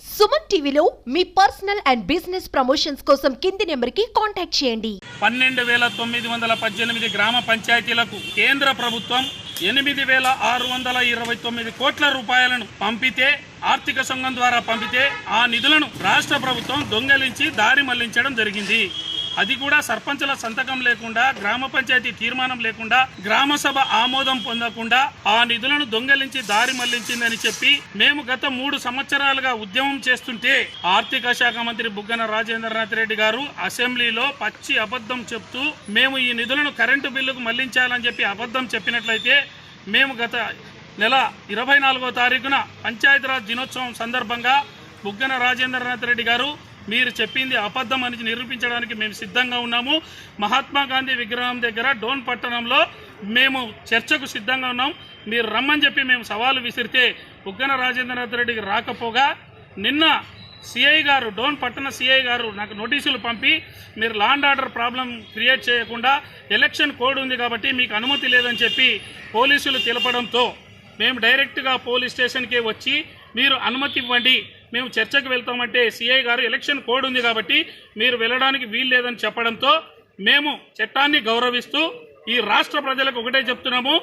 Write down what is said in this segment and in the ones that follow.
సుమన్ టీవీలో మీ personal and business promotions కోసం కింది నెంబర్కి కాంటాక్ట్ చేయండి. 12,918 గ్రామ పంచాయతీలకు కేంద్ర ప్రభుత్వం 8,629 కోట్ల రూపాయలను పంపితే, ఆర్థిక సంఘం ద్వారా పంపితే ఆ నిధులను రాష్ట్ర ప్రభుత్వం దొంగలించి దారి మళ్లించడం జరిగింది. అది కూడా సర్పంచుల సంతకం లేకుండా, గ్రామ పంచాయతీ తీర్మానం లేకుండా, గ్రామ సభ ఆమోదం పొందకుండా ఆ నిధులను దొంగలించి దారి మళ్లించిందని చెప్పి మేము గత 3 సంవత్సరాలుగా ఉద్యమం చేస్తుంటే ఆర్థిక శాఖ మంత్రి బుగ్గన రాజేంద్రనాథ్ రెడ్డి గారు అసెంబ్లీలో పచ్చి అబద్ధం చెప్తూ మేము ఈ నిధులను కరెంటు బిల్లుకు మళ్లించాలని చెప్పి అబద్ధం చెప్పినట్లయితే మేము గత నెల 24వ తారీఖున పంచాయతీరాజ్ దినోత్సవం సందర్భంగా బుగ్గన రాజేంద్రనాథ్ రెడ్డి గారు మీరు చెప్పింది అబద్ధం అని నిరూపించడానికి మేము సిద్ధంగా ఉన్నాము. మహాత్మా గాంధీ విగ్రహం దగ్గర డోన్ పట్టణంలో మేము చర్చకు సిద్ధంగా ఉన్నాం. మీరు రమ్మని చెప్పి మేము సవాలు విసిరితే బుగ్గన రాజేంద్రనాథ్ రెడ్డికి రాకపోగా నిన్న సిఐ గారు, డోన్ పట్టణ సిఐ గారు నాకు నోటీసులు పంపి మీరు law and order problem create చేయకుండా ఎలక్షన్ కోడ్ ఉంది కాబట్టి మీకు అనుమతి లేదని చెప్పి పోలీసులు తెలపడంతో మేము డైరెక్ట్గా పోలీస్ స్టేషన్కే వచ్చి మీరు అనుమతి ఇవ్వండి, మేము చర్చకు వెళ్తామంటే సిఐ గారు ఎలక్షన్ కోడ్ ఉంది కాబట్టి మీరు వెళ్ళడానికి వీలు లేదని చెప్పడంతో మేము చట్టాన్ని గౌరవిస్తూ ఈ రాష్ట్ర ప్రజలకు ఒకటే చెప్తున్నాము,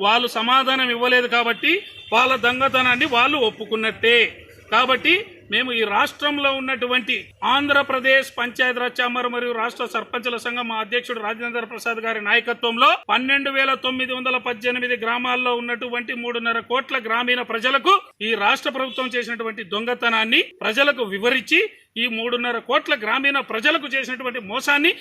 వాళ్ళు సమాధానం ఇవ్వలేదు కాబట్టి వాళ్ళ దొంగతనాన్ని వాళ్ళు ఒప్పుకున్నట్టే. కాబట్టి మేము ఈ రాష్ట్రంలో ఉన్నటువంటి ఆంధ్రప్రదేశ్ పంచాయతీరాజ్ ఛాంబర్ మరియు రాష్ట్ర సర్పంచుల సంఘం మా అధ్యక్షుడు రాజేంద్ర ప్రసాద్ గారి నాయకత్వంలో 12,918 గ్రామాల్లో ఉన్నటువంటి 3.5 కోట్ల గ్రామీణ ప్రజలకు ఈ రాష్ట్ర ప్రభుత్వం చేసినటువంటి దొంగతనాన్ని ప్రజలకు వివరించి ఈ 3.5 కోట్ల గ్రామీణ ప్రజలకు చేసినటువంటి మోసాన్ని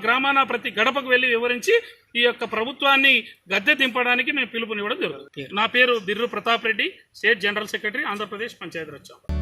గ్రామాన ప్రతి గడపకు వెళ్లి వివరించి ఈ యొక్క ప్రభుత్వాన్ని గద్దె దింపడానికి మేము పిలుపునివ్వడం జరుగుతుంది. నా పేరు Birru Pratap Reddy, state general secretary, Andhra Pradesh Panchayati Raj chamber.